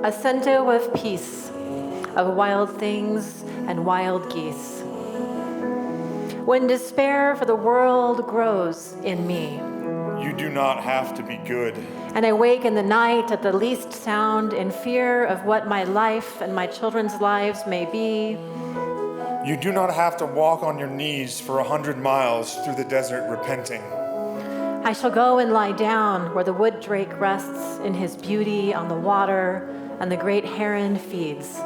a cento of peace, of wild things and wild geese. When despair for the world grows in me, you do not have to be good. And I wake in the night at the least sound in fear of what my life and my children's lives may be. You do not have to walk on your knees for 100 miles through the desert repenting. I shall go and lie down where the wood drake rests in his beauty on the water and the great heron feeds.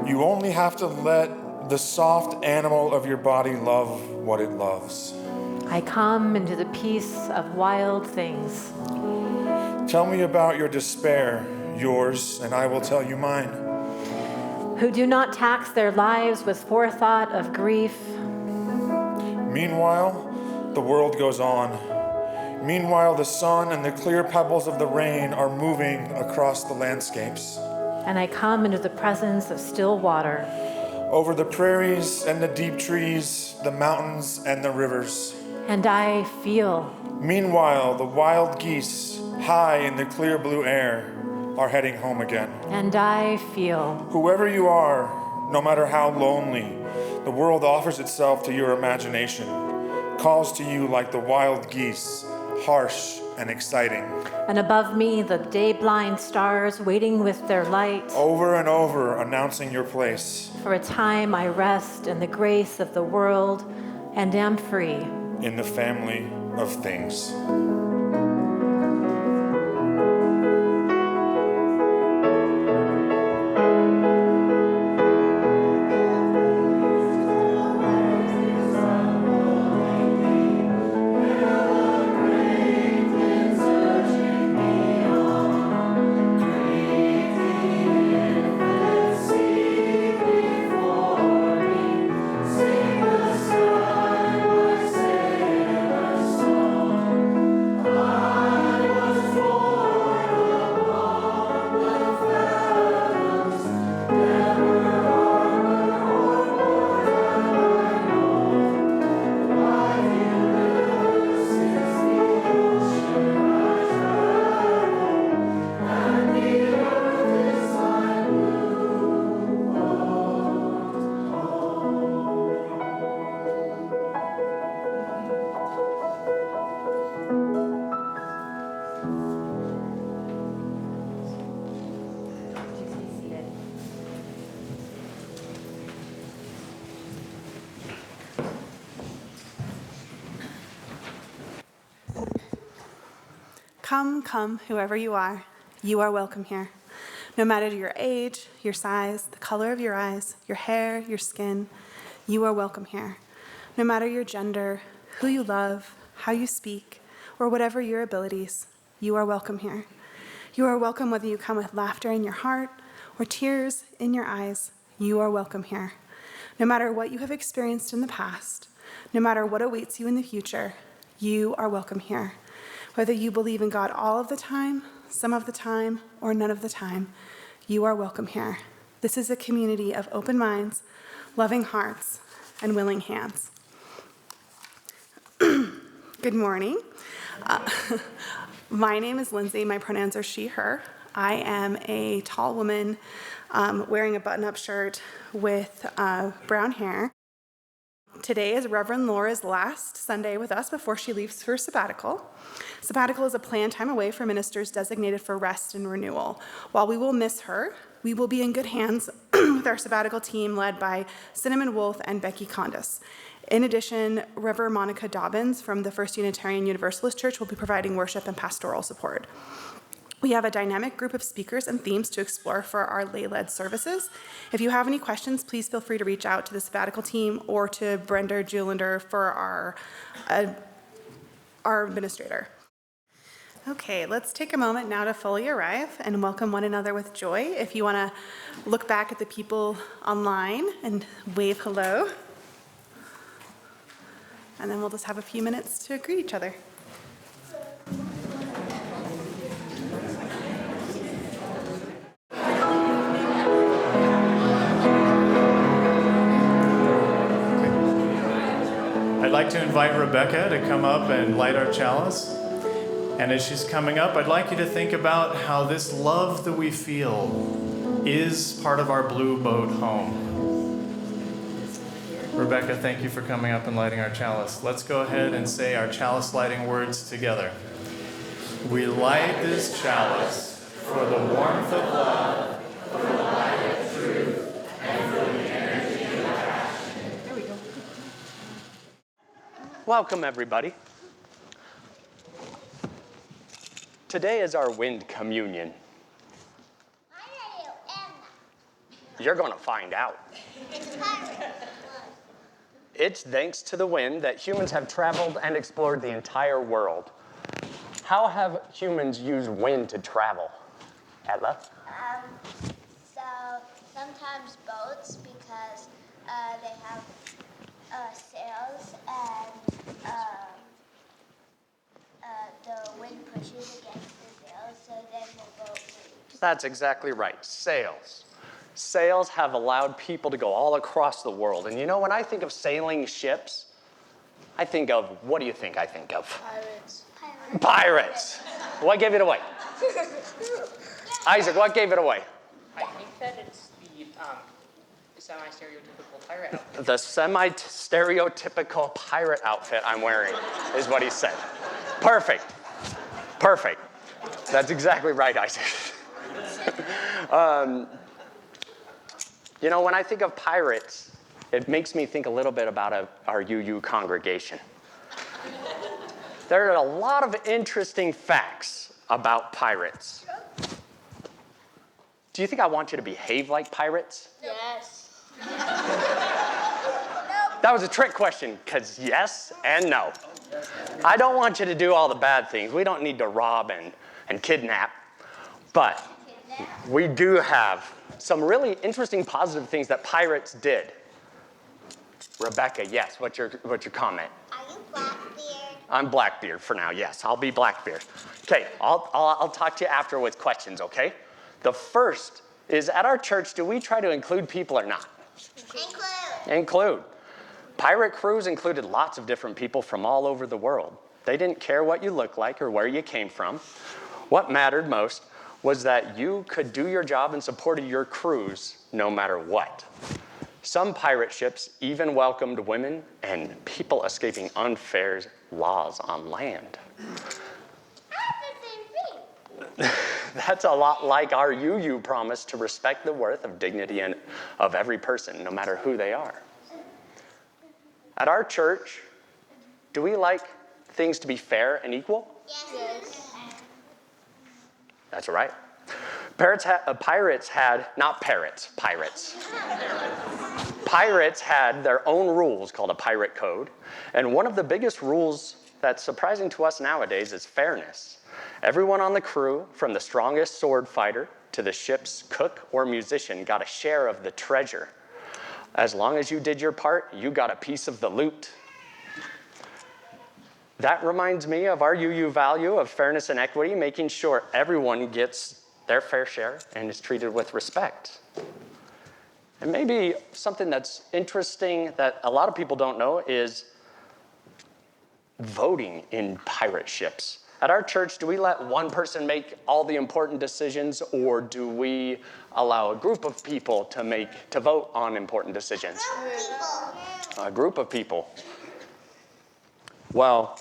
You only have to let the soft animal of your body love what it loves. I come into the peace of wild things. Tell me about your despair, yours, and I will tell you mine. Who do not tax their lives with forethought of grief. Meanwhile, the world goes on. Meanwhile, the sun and the clear pebbles of the rain are moving across the landscapes. And I come into the presence of still water. Over the prairies and the deep trees, the mountains and the rivers. And I feel. Meanwhile, the wild geese, high in the clear blue air, are heading home again. And I feel. Whoever you are, no matter how lonely, the world offers itself to your imagination, calls to you like the wild geese, harsh and exciting. And above me, the day-blind stars waiting with their light. Over and over, announcing your place. For a time I rest in the grace of the world and am free. In the family of things. Come, whoever you are welcome here. No matter your age, your size, the color of your eyes, your hair, your skin, you are welcome here. No matter your gender, who you love, how you speak, or whatever your abilities, you are welcome here. You are welcome whether you come with laughter in your heart or tears in your eyes, you are welcome here. No matter what you have experienced in the past, no matter what awaits you in the future, you are welcome here. Whether you believe in God all of the time, some of the time, or none of the time, you are welcome here. This is a community of open minds, loving hearts, and willing hands. Good morning. My name is Lindsay. My pronouns are she, her. I am a tall woman wearing a button-up shirt with brown hair. Today is Reverend Lora's last Sunday with us before she leaves for sabbatical. Sabbatical is a planned time away for ministers designated for rest and renewal. While we will miss her, we will be in good hands with our sabbatical team led by Cinnamon Wolf and Becky Condis. In addition, Reverend Monica Dobbins from the First Unitarian Universalist Church will be providing worship and pastoral support. We have a dynamic group of speakers and themes to explore for our lay-led services. If you have any questions, please feel free to reach out to the sabbatical team or to Brenda Julender for our administrator. Okay, let's take a moment now to fully arrive and welcome one another with joy. If you want to look back at the people online and wave hello. And then we'll just have a few minutes to greet each other. I'd like to invite Rebecca to come up and light our chalice. And as she's coming up, I'd like you to think about how this love that we feel is part of our blue boat home. Rebecca, thank you for coming up and lighting our chalice. Let's go ahead and say our chalice lighting words together. We light this chalice for the warmth of love, for the light of truth, and for the energy of passion. There we go. Welcome, everybody. Today is our wind communion. You're going to find out. It's thanks to the wind that humans have traveled and explored the entire world. How have humans used wind to travel? Ella? So sometimes boats because they have sails and the wind pushes against the sails, so then the boat moves. That's exactly right, sails. Sails have allowed people to go all across the world. And you know, when I think of sailing ships, I think of, what do you think I think of? Pirates. Pirates. What gave it away? Isaac, what gave it away? I think that it's the semi-stereotypical pirate outfit. The semi-stereotypical pirate outfit I'm wearing is what he said. Perfect. Perfect. That's exactly right, Isaac. You know, when I think of pirates, it makes me think a little bit about our UU congregation. There are a lot of interesting facts about pirates. Do you think I want you to behave like pirates? Yes. That was a trick question, because yes and no. I don't want you to do all the bad things. We don't need to rob and kidnap. But we do have some really interesting positive things that pirates did. Rebecca, yes, what's your comment? Are you Blackbeard? I'm Blackbeard for now, yes, I'll be Blackbeard. Okay, I'll talk to you after with questions, okay? The first is, at our church, do we try to include people or not? Include. Pirate crews included lots of different people from all over the world. They didn't care what you looked like or where you came from. What mattered most was that you could do your job and supported your crews no matter what. Some pirate ships even welcomed women and people escaping unfair laws on land. That's a lot like our UU promise to respect the worth of dignity and of every person, no matter who they are. At our church, do we like things to be fair and equal? Yes. That's right. Pirates had their own rules called a pirate code. And one of the biggest rules that's surprising to us nowadays is fairness. Everyone on the crew, from the strongest sword fighter to the ship's cook or musician, got a share of the treasure. As long as you did your part, you got a piece of the loot. That reminds me of our UU value of fairness and equity, making sure everyone gets their fair share and is treated with respect. And maybe something that's interesting that a lot of people don't know is voting in pirate ships. At our church, do we let one person make all the important decisions, or do we allow a group of people to vote on important decisions? A group of people. Well,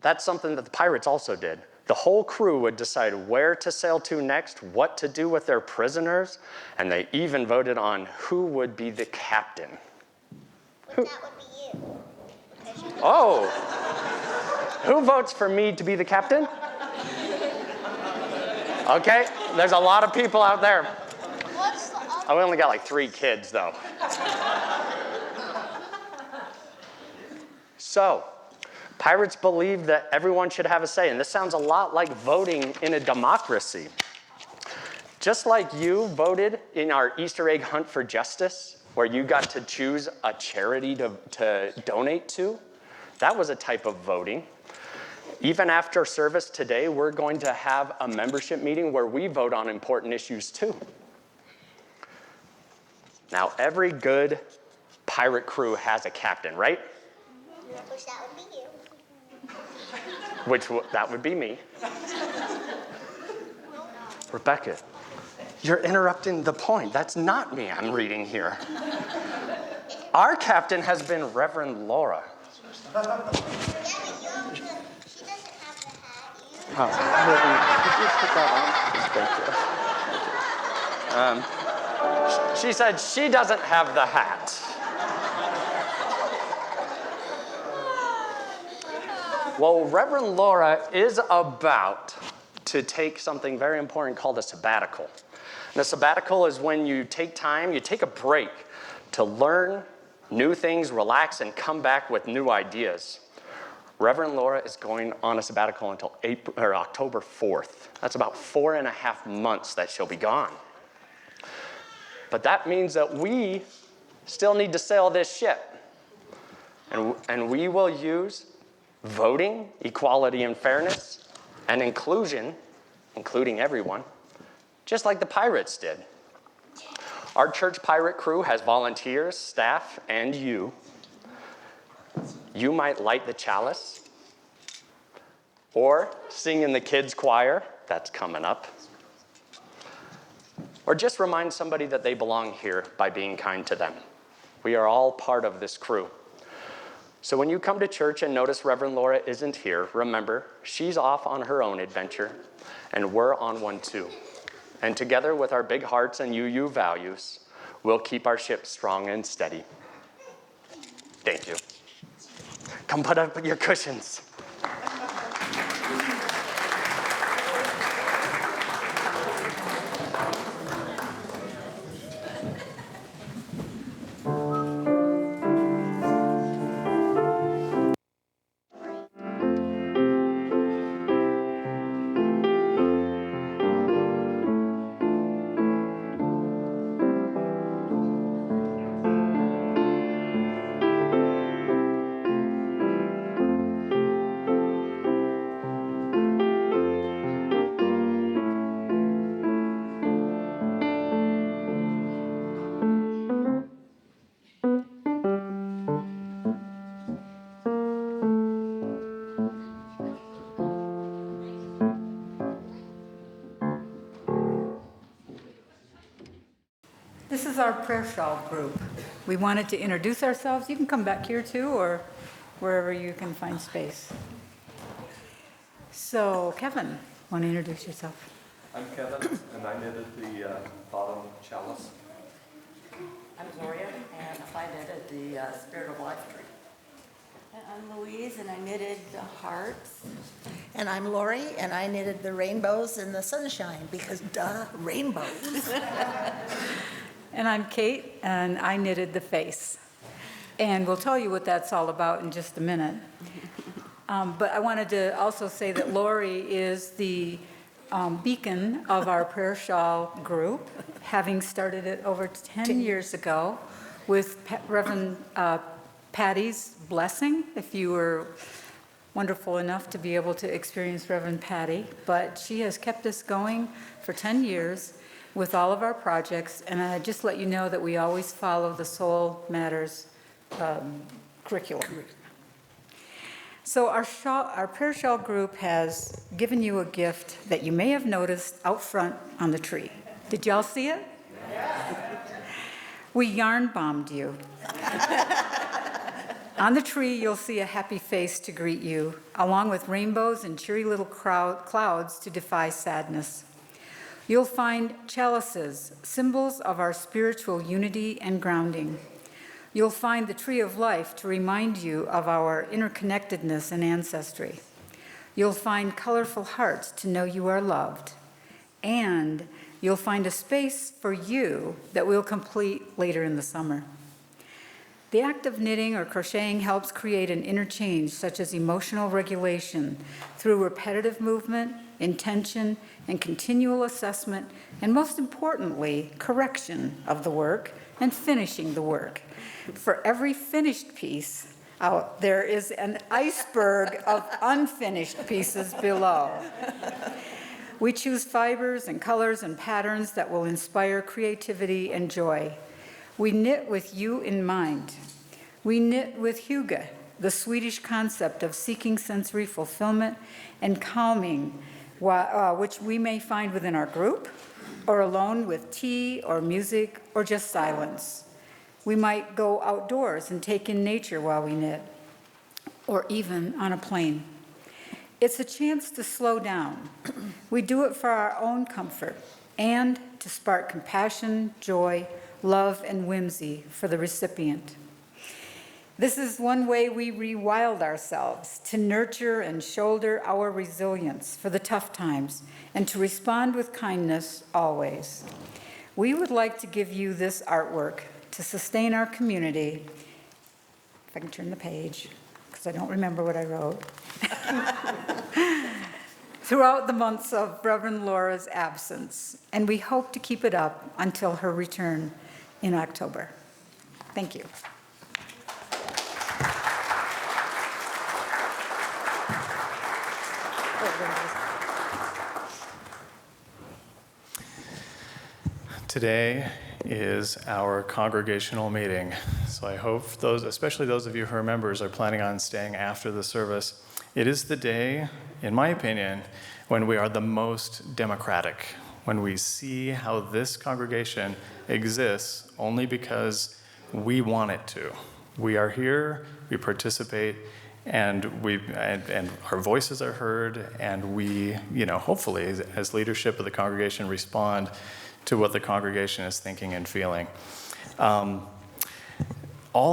that's something that the pirates also did. The whole crew would decide where to sail to next, what to do with their prisoners, and they even voted on who would be the captain. That would be you. Oh, who votes for me to be the captain? Okay, there's a lot of people out there. What's the other? We only got like 3 kids, though. So, pirates believed that everyone should have a say, and this sounds a lot like voting in a democracy. Just like you voted in our Easter egg hunt for justice, where you got to choose a charity to donate to, that was a type of voting. Even after service today, we're going to have a membership meeting where we vote on important issues too. Now, every good pirate crew has a captain, right? Which that would be you. that would be me. Rebecca, you're interrupting the point. That's not me I'm reading here. Our captain has been Reverend Lora. Yeah, but she doesn't have the hat. Oh, could you put that on? Thank you. She said she doesn't have the hat. Well, Reverend Lora is about to take something very important called a sabbatical. And a sabbatical is when you take time, you take a break to learn new things, relax, and come back with new ideas. Reverend Lora is going on a sabbatical until October 4th. That's about 4.5 months that she'll be gone. But that means that we still need to sail this ship. And we will use voting, equality and fairness, and inclusion, including everyone, just like the pirates did. Our church pirate crew has volunteers, staff, and you. You might light the chalice, or sing in the kids' choir, that's coming up, or just remind somebody that they belong here by being kind to them. We are all part of this crew. So when you come to church and notice Reverend Lora isn't here, remember, she's off on her own adventure, and we're on one too. And together with our big hearts and UU values, we'll keep our ship strong and steady. Thank you. Come put up your cushions. This is our prayer shawl group. We wanted to introduce ourselves. You can come back here too, or wherever you can find space. So, Kevin, want to introduce yourself? I'm Kevin, and I knitted the bottom chalice. I'm Gloria, and I knitted the Spirit of Life tree. And I'm Louise, and I knitted the hearts. And I'm Lori, and I knitted the rainbows and the sunshine, because duh, rainbows. And I'm Cate, and I knitted the face. And we'll tell you what that's all about in just a minute. But I wanted to also say that Lori is the beacon of our prayer shawl group, having started it over 10 years ago with Reverend Patty's blessing, if you were wonderful enough to be able to experience Reverend Patty. But she has kept us going for 10 years with all of our projects, and I just let you know that we always follow the Soul Matters curriculum. So our prayer shawl group has given you a gift that you may have noticed out front on the tree. Did y'all see it? Yes. We yarn bombed you. On the tree, you'll see a happy face to greet you, along with rainbows and cheery little clouds to defy sadness. You'll find chalices, symbols of our spiritual unity and grounding. You'll find the tree of life to remind you of our interconnectedness and ancestry. You'll find colorful hearts to know you are loved. And you'll find a space for you that we'll complete later in the summer. The act of knitting or crocheting helps create an interchange such as emotional regulation through repetitive movement, intention, and continual assessment, and most importantly, correction of the work and finishing the work. For every finished piece, there is an iceberg of unfinished pieces below. We choose fibers and colors and patterns that will inspire creativity and joy. We knit with you in mind. We knit with Hugh, the Swedish concept of seeking sensory fulfillment and calming, which we may find within our group, or alone with tea or music or just silence. We might go outdoors and take in nature while we knit, or even on a plane. It's a chance to slow down. We do it for our own comfort and to spark compassion, joy, love, and whimsy for the recipient. This is one way we rewild ourselves, to nurture and shoulder our resilience for the tough times and to respond with kindness always. We would like to give you this artwork to sustain our community. If I can turn the page, because I don't remember what I wrote. Throughout the months of Reverend Lora's absence, and we hope to keep it up until her return in October. Thank you. Today is our congregational meeting, so I hope those, especially those of you who are members, are planning on staying after the service. It is the day, in my opinion, when we are the most democratic, when we see how this congregation exists only because we want it to. We are here, we participate, and our voices are heard, and we, hopefully, as leadership of the congregation, respond to what the congregation is thinking and feeling. All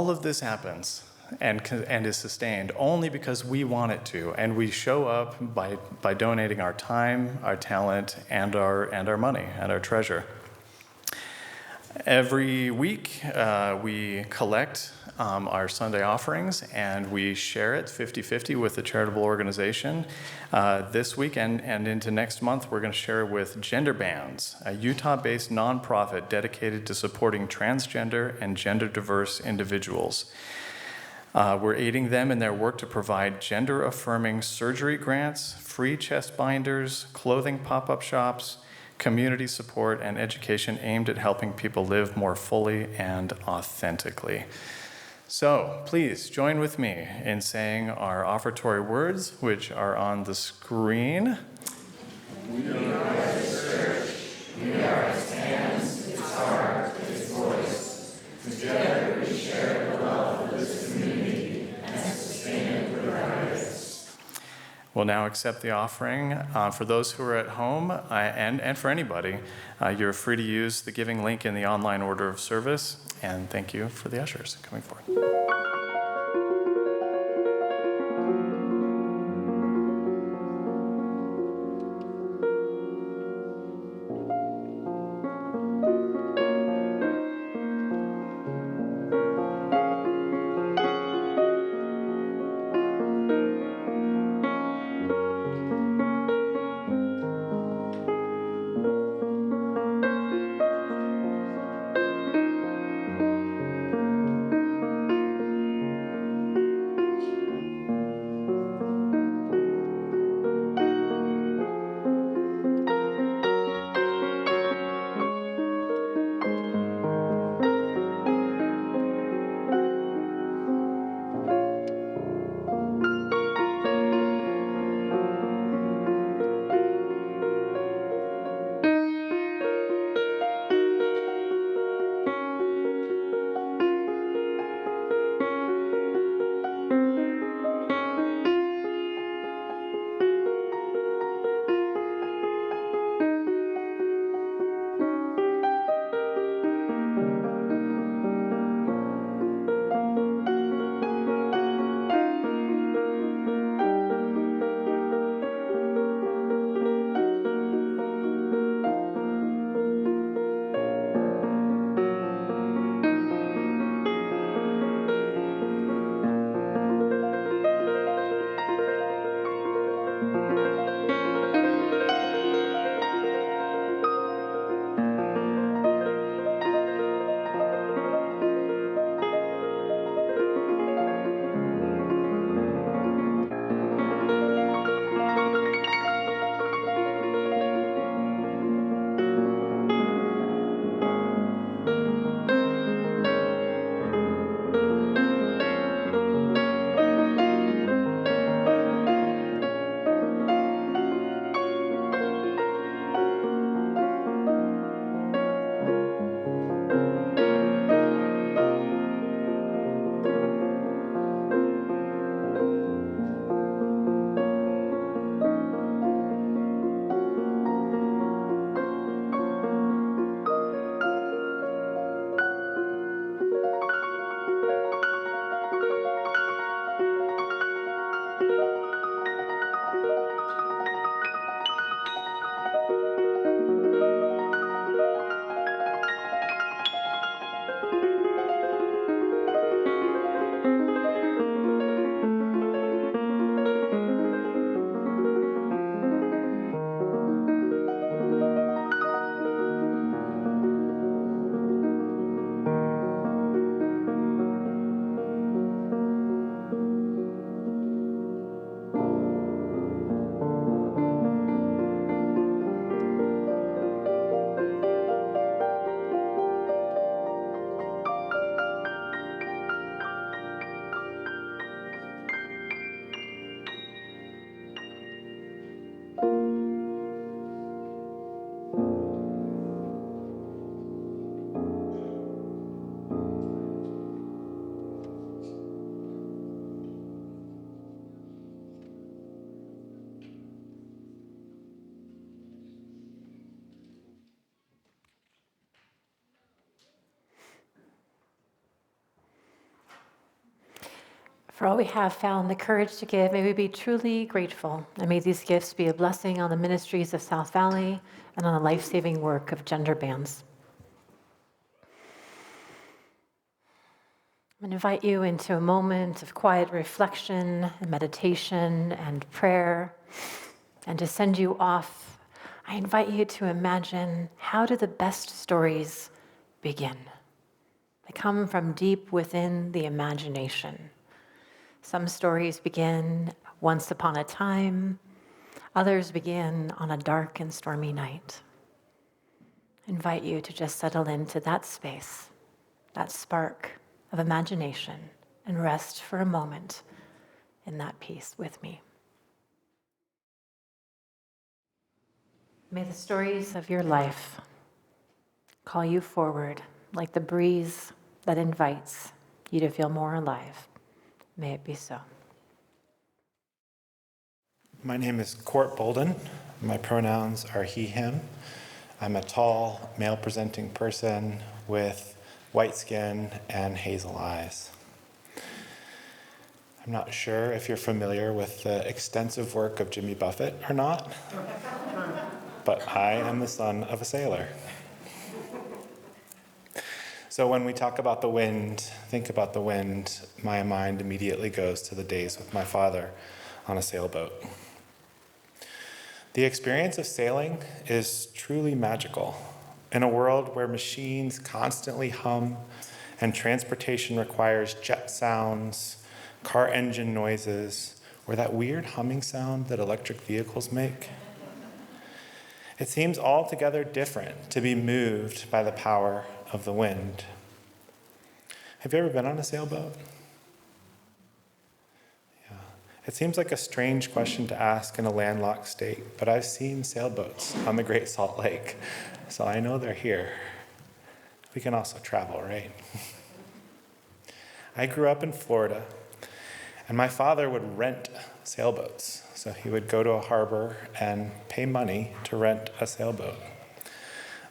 of this happens and is sustained only because we want it to, and we show up by donating our time, our talent, and our money and our treasure. Every week, we collect our Sunday offerings, and we share it 50-50 with the charitable organization. This week and into next month, we're going to share with GenderBands, a Utah-based nonprofit dedicated to supporting transgender and gender-diverse individuals. We're aiding them in their work to provide gender-affirming surgery grants, free chest binders, clothing pop-up shops, community support, and education aimed at helping people live more fully and authentically. So please join with me in saying our offertory words, which are on the screen. We are His church, we are His hands, His heart, His voice. Together we share the love of this community and sustain it with our gifts. We'll now accept the offering. For those who are at home and for anybody, you're free to use the giving link in the online order of service. And thank you for the ushers coming forward. For all we have found the courage to give, may we be truly grateful, and may these gifts be a blessing on the ministries of South Valley and on the life-saving work of GenderBands. I'm going to invite you into a moment of quiet reflection and meditation and prayer. And to send you off, I invite you to imagine, how do the best stories begin? They come from deep within the imagination. Some stories begin once upon a time. Others begin on a dark and stormy night. I invite you to just settle into that space, that spark of imagination, and rest for a moment in that peace with me. May the stories of your life call you forward like the breeze that invites you to feel more alive. May it be so. My name is Cort Bouldin. My pronouns are he, him. I'm a tall, male-presenting person with white skin and hazel eyes. I'm not sure if you're familiar with the extensive work of Jimmy Buffett or not, but I am the son of a sailor. So when we talk about the wind, think about the wind, my mind immediately goes to the days with my father on a sailboat. The experience of sailing is truly magical. In a world where machines constantly hum and transportation requires jet sounds, car engine noises, or that weird humming sound that electric vehicles make, it seems altogether different to be moved by the power of the wind. Have you ever been on a sailboat? Yeah. It seems like a strange question to ask in a landlocked state, but I've seen sailboats on the Great Salt Lake, so I know they're here. We can also travel, right? I grew up in Florida, and my father would rent sailboats. So he would go to a harbor and pay money to rent a sailboat.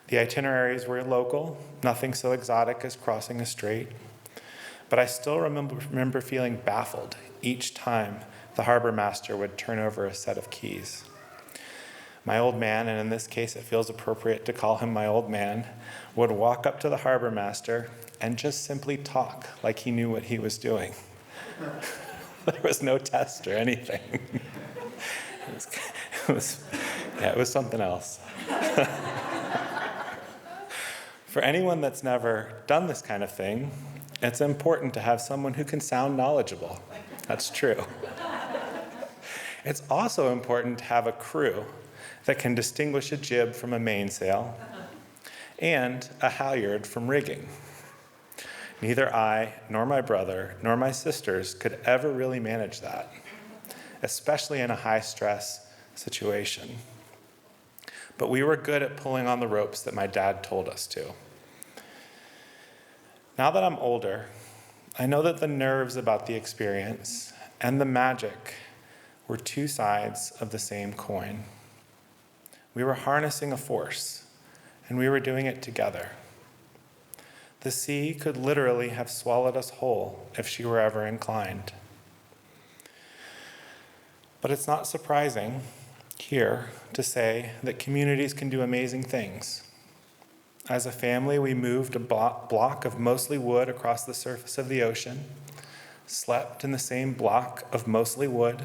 The itineraries were local, nothing so exotic as crossing a strait. But I still remember feeling baffled each time the harbor master would turn over a set of keys. My old man, and in this case it feels appropriate to call him my old man, would walk up to the harbor master and just simply talk like he knew what he was doing. There was no test or anything. It was something else. For anyone that's never done this kind of thing, it's important to have someone who can sound knowledgeable. That's true. It's also important to have a crew that can distinguish a jib from a mainsail and a halyard from rigging. Neither I, nor my brother, nor my sisters could ever really manage that, especially in a high-stress situation. But we were good at pulling on the ropes that my dad told us to. Now that I'm older, I know that the nerves about the experience and the magic were two sides of the same coin. We were harnessing a force, and we were doing it together. The sea could literally have swallowed us whole if she were ever inclined. But it's not surprising here to say that communities can do amazing things. As a family, we moved a block of mostly wood across the surface of the ocean, slept in the same block of mostly wood,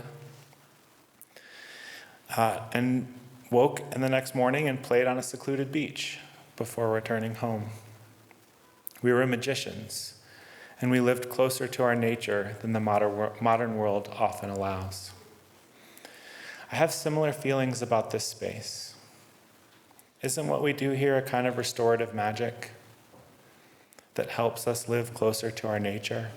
and woke in the next morning and played on a secluded beach before returning home. We were magicians, and we lived closer to our nature than the modern world often allows. I have similar feelings about this space. Isn't what we do here a kind of restorative magic that helps us live closer to our nature?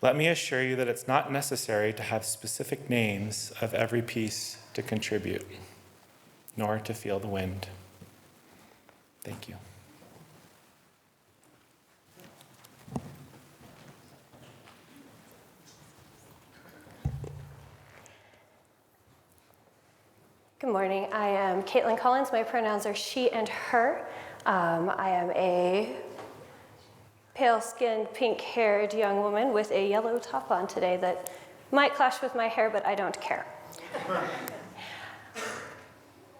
Let me assure you that it's not necessary to have specific names of every piece to contribute, nor to feel the wind. Thank you. Good morning. I am Caitlin Collins. My pronouns are she and her. I am a pale-skinned, pink-haired young woman with a yellow top on today that might clash with my hair, but I don't care.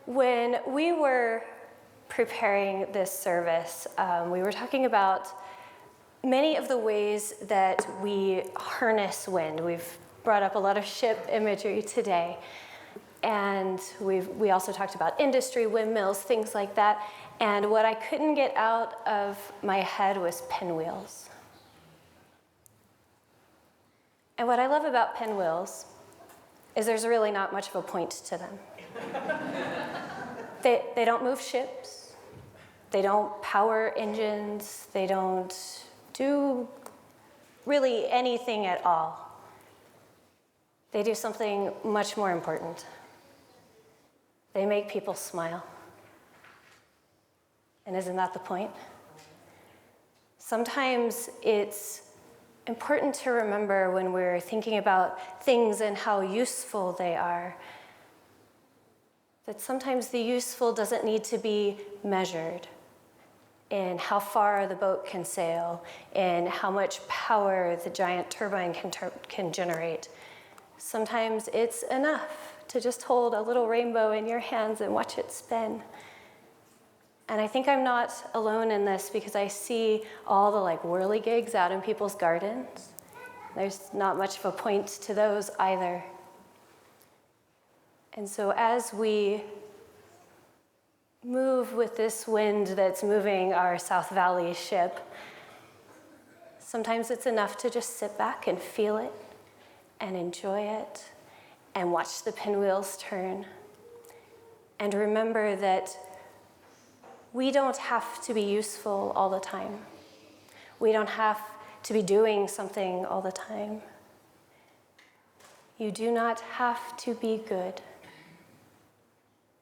When we were preparing this service, we were talking about many of the ways that we harness wind. We've brought up a lot of ship imagery today. And we also talked about industry, windmills, things like that. And what I couldn't get out of my head was pinwheels. And what I love about pinwheels is there's really not much of a point to them. They don't move ships. They don't power engines. They don't do really anything at all. They do something much more important. They make people smile. And isn't that the point? Sometimes it's important to remember when we're thinking about things and how useful they are, that sometimes the useful doesn't need to be measured in how far the boat can sail, in how much power the giant turbine can generate. Sometimes it's enough to just hold a little rainbow in your hands and watch it spin. And I think I'm not alone in this because I see all the whirligigs out in people's gardens. There's not much of a point to those either. And so as we move with this wind that's moving our South Valley ship, sometimes it's enough to just sit back and feel it and enjoy it and watch the pinwheels turn. And remember that we don't have to be useful all the time. We don't have to be doing something all the time. You do not have to be good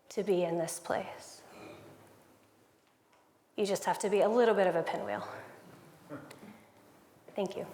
to be in this place. You just have to be a little bit of a pinwheel. Thank you.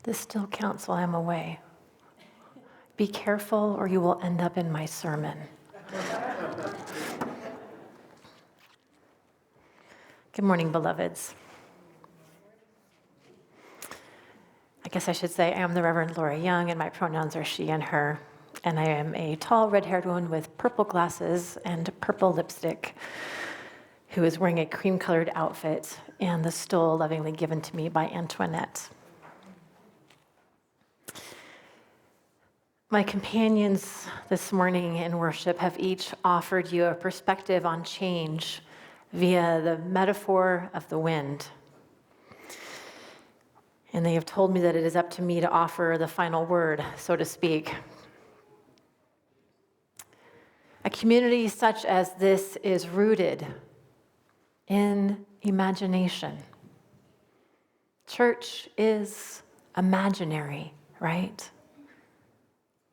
This still counts while I'm away. Be careful or you will end up in my sermon. Good morning, beloveds. I guess I should say I am the Reverend Lora Young, and my pronouns are she and her. And I am a tall, red-haired woman with purple glasses and purple lipstick who is wearing a cream-colored outfit and the stole lovingly given to me by Antoinette. My companions this morning in worship have each offered you a perspective on change via the metaphor of the wind. And they have told me that it is up to me to offer the final word, so to speak. A community such as this is rooted in imagination. Church is imaginary, right?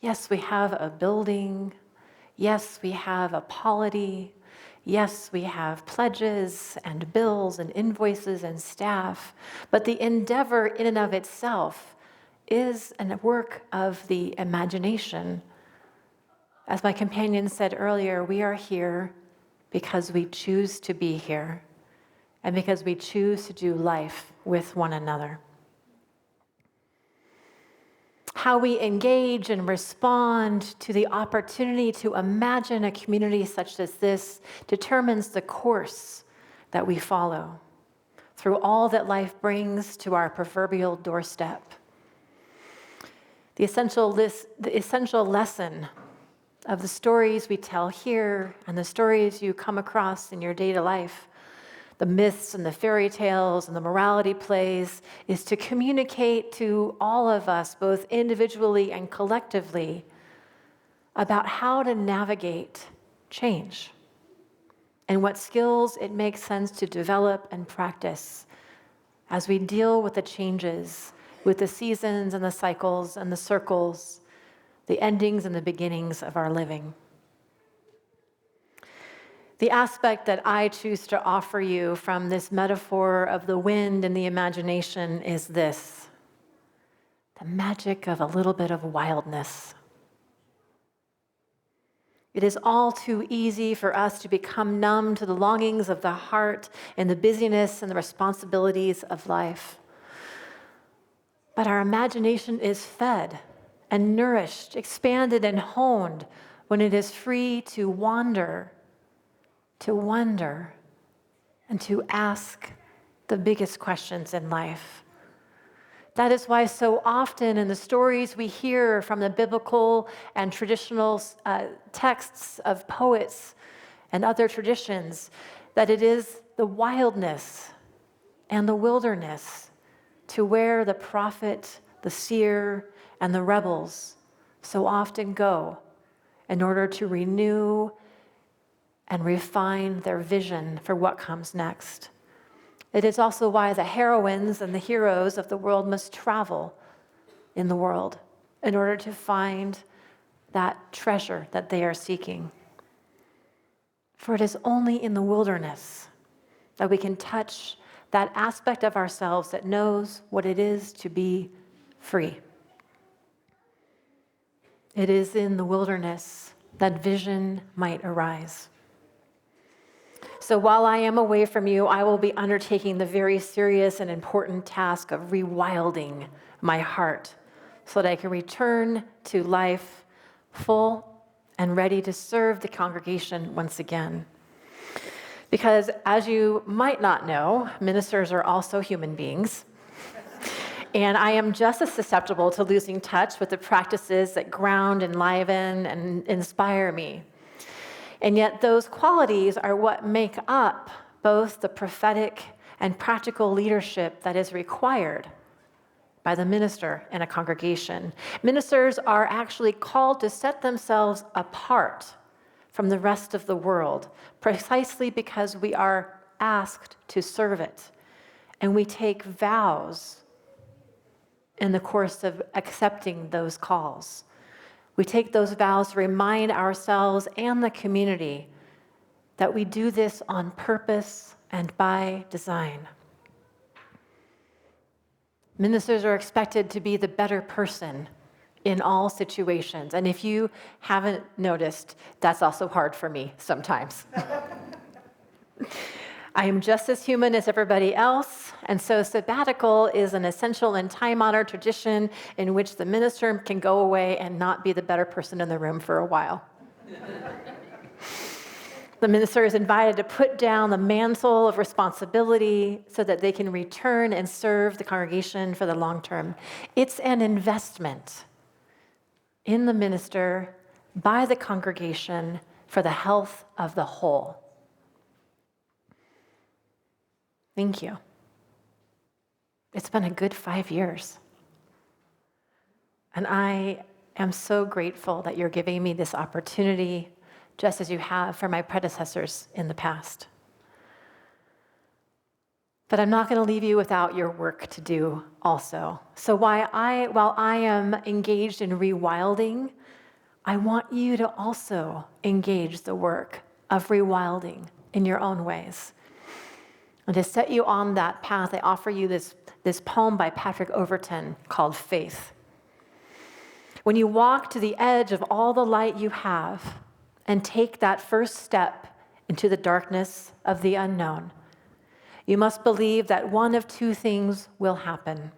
Yes, we have a building. Yes, we have a polity. Yes, we have pledges and bills and invoices and staff. But the endeavor in and of itself is a work of the imagination. As my companion said earlier, we are here because we choose to be here and because we choose to do life with one another. How we engage and respond to the opportunity to imagine a community such as this determines the course that we follow through all that life brings to our proverbial doorstep. The essential lesson of the stories we tell here and the stories you come across in your day-to-day life, the myths and the fairy tales and the morality plays, is to communicate to all of us, both individually and collectively, about how to navigate change and what skills it makes sense to develop and practice as we deal with the changes, with the seasons and the cycles and the circles, the endings and the beginnings of our living. The aspect that I choose to offer you from this metaphor of the wind and the imagination is this: the magic of a little bit of wildness. It is all too easy for us to become numb to the longings of the heart and the busyness and the responsibilities of life. But our imagination is fed and nourished, expanded and honed when it is free to wander, to wonder, and to ask the biggest questions in life. That is why so often in the stories we hear from the biblical and traditional texts of poets and other traditions, that it is the wildness and the wilderness to where the prophet, the seer, and the rebels so often go in order to renew and refine their vision for what comes next. It is also why the heroines and the heroes of the world must travel in the world in order to find that treasure that they are seeking. For it is only in the wilderness that we can touch that aspect of ourselves that knows what it is to be free. It is in the wilderness that vision might arise. So while I am away from you, I will be undertaking the very serious and important task of rewilding my heart so that I can return to life full and ready to serve the congregation once again. Because as you might not know, ministers are also human beings. And I am just as susceptible to losing touch with the practices that ground, enliven, and inspire me. And yet those qualities are what make up both the prophetic and practical leadership that is required by the minister in a congregation. Ministers are actually called to set themselves apart from the rest of the world, precisely because we are asked to serve it. And we take vows in the course of accepting those calls. We take those vows to remind ourselves and the community that we do this on purpose and by design. Ministers are expected to be the better person in all situations. And if you haven't noticed, that's also hard for me sometimes. I am just as human as everybody else, and so sabbatical is an essential and time-honored tradition in which the minister can go away and not be the better person in the room for a while. The minister is invited to put down the mantle of responsibility so that they can return and serve the congregation for the long term. It's an investment. in the minister, by the congregation, for the health of the whole. Thank you. It's been a good 5 years. And I am so grateful that you're giving me this opportunity, just as you have for my predecessors in the past. But I'm not going to leave you without your work to do also. So while I am engaged in rewilding, I want you to also engage the work of rewilding in your own ways. And to set you on that path, I offer you this poem by Patrick Overton called Faith. When you walk to the edge of all the light you have and take that first step into the darkness of the unknown, you must believe that one of two things will happen.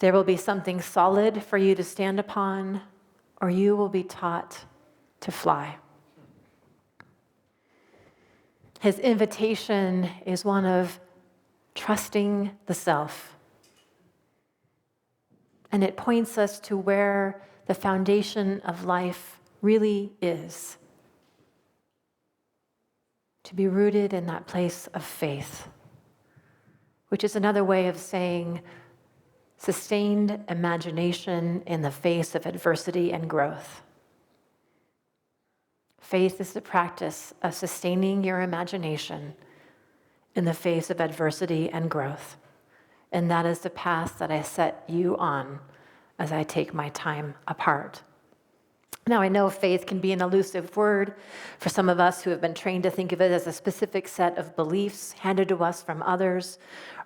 There will be something solid for you to stand upon, or you will be taught to fly. His invitation is one of trusting the self. And it points us to where the foundation of life really is. To be rooted in that place of faith, which is another way of saying sustained imagination in the face of adversity and growth. Faith is the practice of sustaining your imagination in the face of adversity and growth. And that is the path that I set you on as I take my time apart. Now, I know faith can be an elusive word for some of us who have been trained to think of it as a specific set of beliefs handed to us from others,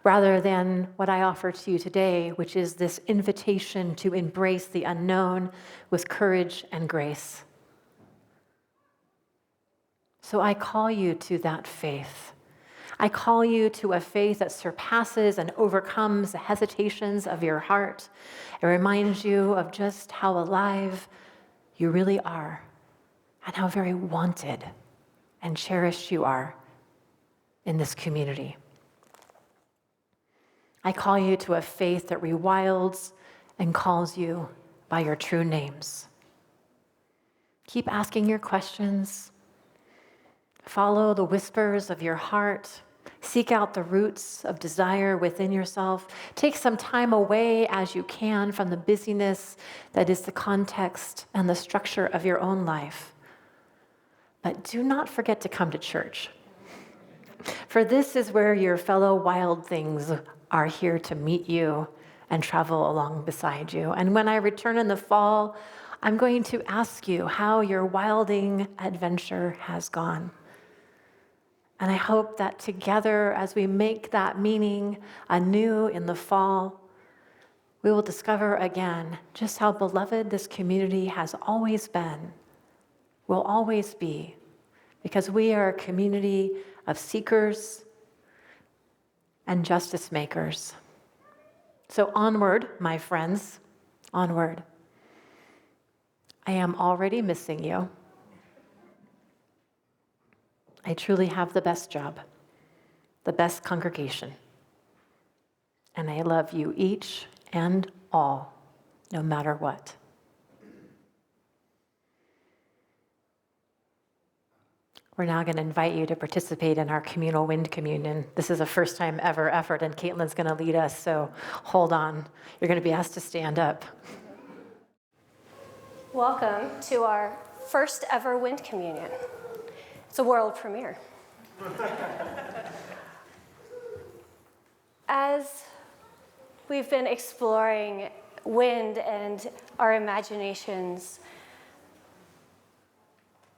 rather than what I offer to you today, which is this invitation to embrace the unknown with courage and grace. So I call you to that faith. I call you to a faith that surpasses and overcomes the hesitations of your heart. It reminds you of just how alive you really are and how very wanted and cherished you are in this community. I call you to a faith that rewilds and calls you by your true names. Keep asking your questions. Follow the whispers of your heart. Seek out the roots of desire within yourself. Take some time away as you can from the busyness that is the context and the structure of your own life. But do not forget to come to church. For this is where your fellow wild things are here to meet you and travel along beside you. And when I return in the fall, I'm going to ask you how your wilding adventure has gone. And I hope that together, as we make that meaning anew in the fall, we will discover again just how beloved this community has always been, will always be, because we are a community of seekers and justice makers. So onward, my friends, onward. I am already missing you. I truly have the best job, the best congregation, and I love you each and all, no matter what. We're now going to invite you to participate in our communal wind communion. This is a first time ever effort, and Caitlin's going to lead us, so hold on. You're going to be asked to stand up. Welcome to our first ever wind communion. It's a world premiere. As we've been exploring wind and our imaginations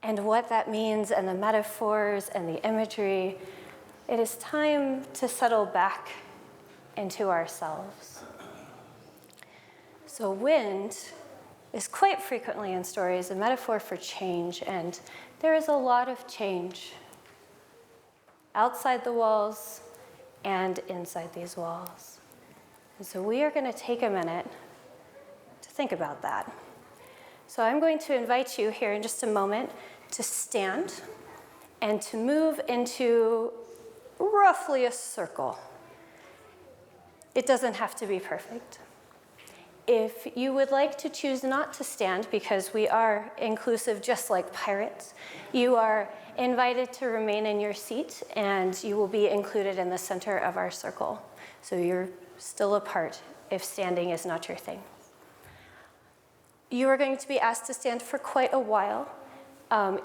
and what that means and the metaphors and the imagery, it is time to settle back into ourselves. So wind is quite frequently in stories a metaphor for change, and there is a lot of change outside the walls and inside these walls. And so we are going to take a minute to think about that. So I'm going to invite you here in just a moment to stand and to move into roughly a circle. It doesn't have to be perfect. If you would like to choose not to stand, because we are inclusive just like pirates, you are invited to remain in your seat, and you will be included in the center of our circle. So you're still a part if standing is not your thing. You are going to be asked to stand for quite a while.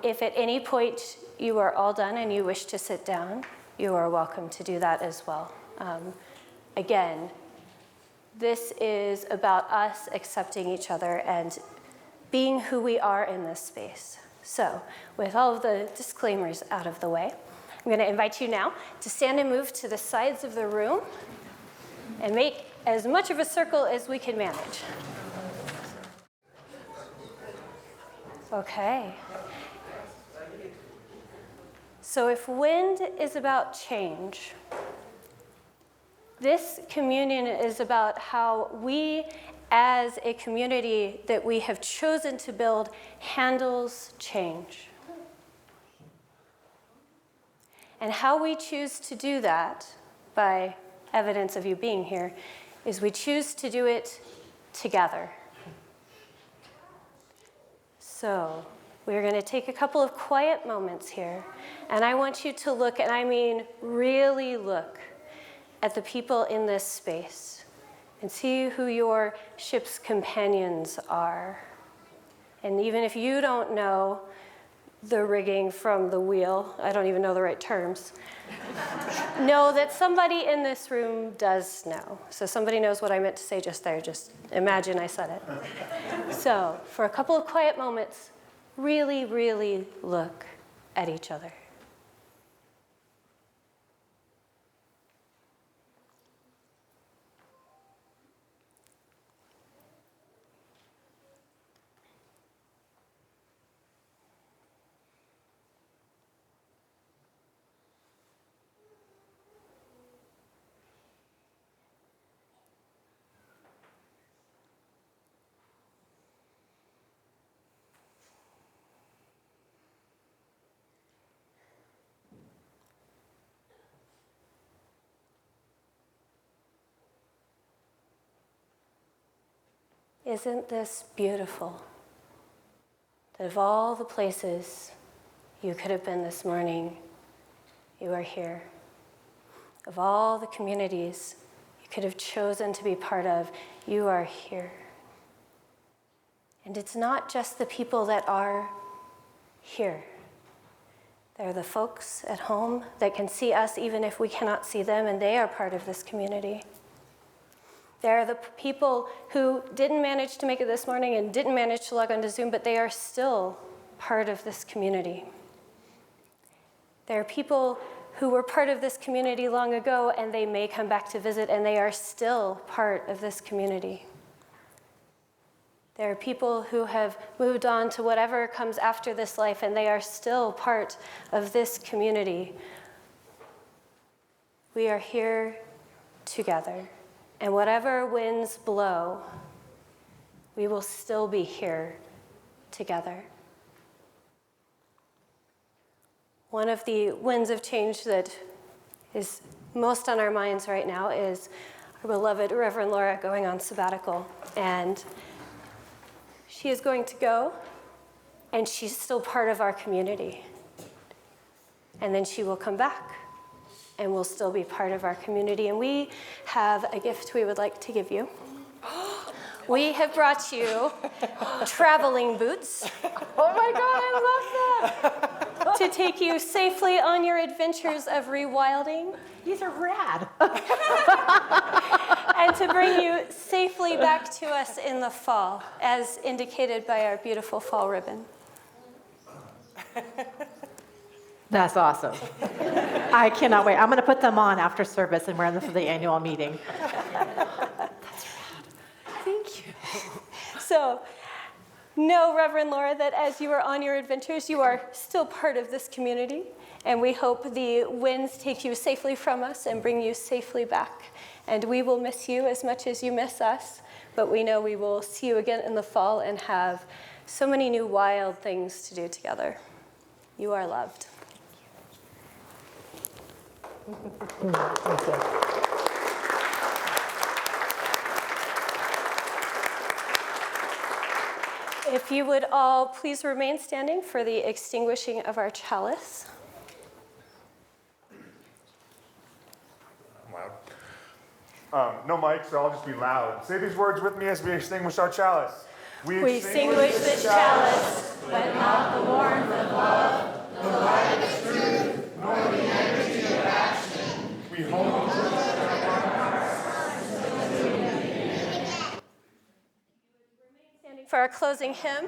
If at any point you are all done and you wish to sit down, you are welcome to do that as well. Again, this is about us accepting each other and being who we are in this space. So, with all of the disclaimers out of the way, I'm going to invite you now to stand and move to the sides of the room and make as much of a circle as we can manage. Okay. So if wind is about change, this communion is about how we, as a community that we have chosen to build, handles change. And how we choose to do that, by evidence of you being here, is we choose to do it together. So we're going to take a couple of quiet moments here, and I want you to look, and I mean really look, at the people in this space and see who your ship's companions are. And even if you don't know the rigging from the wheel, I don't even know the right terms, know that somebody in this room does know. So somebody knows what I meant to say just there. Just imagine I said it. So for a couple of quiet moments, really, really look at each other. Isn't this beautiful? That of all the places you could have been this morning, you are here. Of all the communities you could have chosen to be part of, you are here. And it's not just the people that are here. They're the folks at home that can see us even if we cannot see them, and they are part of this community. There are the people who didn't manage to make it this morning and didn't manage to log onto Zoom, but they are still part of this community. There are people who were part of this community long ago, and they may come back to visit, and they are still part of this community. There are people who have moved on to whatever comes after this life, and they are still part of this community. We are here together. And whatever winds blow, we will still be here together. One of the winds of change that is most on our minds right now is our beloved Reverend Lora going on sabbatical. And she is going to go, and she's still part of our community. And then she will come back, and will still be part of our community. And we have a gift we would like to give you. We have brought you traveling boots. Oh my God, I love that. To take you safely on your adventures of rewilding. These are rad. And to bring you safely back to us in the fall, as indicated by our beautiful fall ribbon. That's awesome. I cannot wait. I'm going to put them on after service and wear them for the annual meeting. That's rad. Thank you. So, know, Reverend Lora, that as you are on your adventures, you are still part of this community, and we hope the winds take you safely from us and bring you safely back. And we will miss you as much as you miss us, but we know we will see you again in the fall and have so many new wild things to do together. You are loved. Thank you. If you would all please remain standing for the extinguishing of our chalice. Loud. No mics, so I'll just be loud. Say these words with me as we extinguish our chalice. We extinguish this chalice, but not the warmth of love, the light of truth, nor the energy of action. We hold for our closing hymn.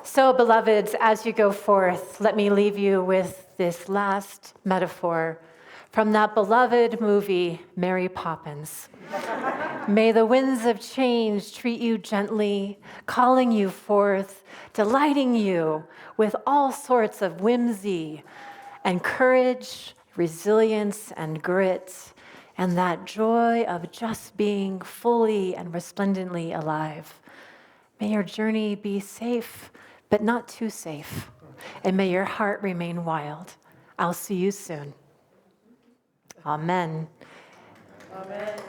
So, beloveds, as you go forth, let me leave you with this last metaphor from that beloved movie, Mary Poppins. May the winds of change treat you gently, calling you forth, delighting you with all sorts of whimsy and courage, resilience and grit, and that joy of just being fully and resplendently alive. May your journey be safe, but not too safe. And may your heart remain wild. I'll see you soon. Amen. Amen.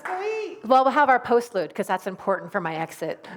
sweet. Well, we'll have our postlude because that's important for my exit.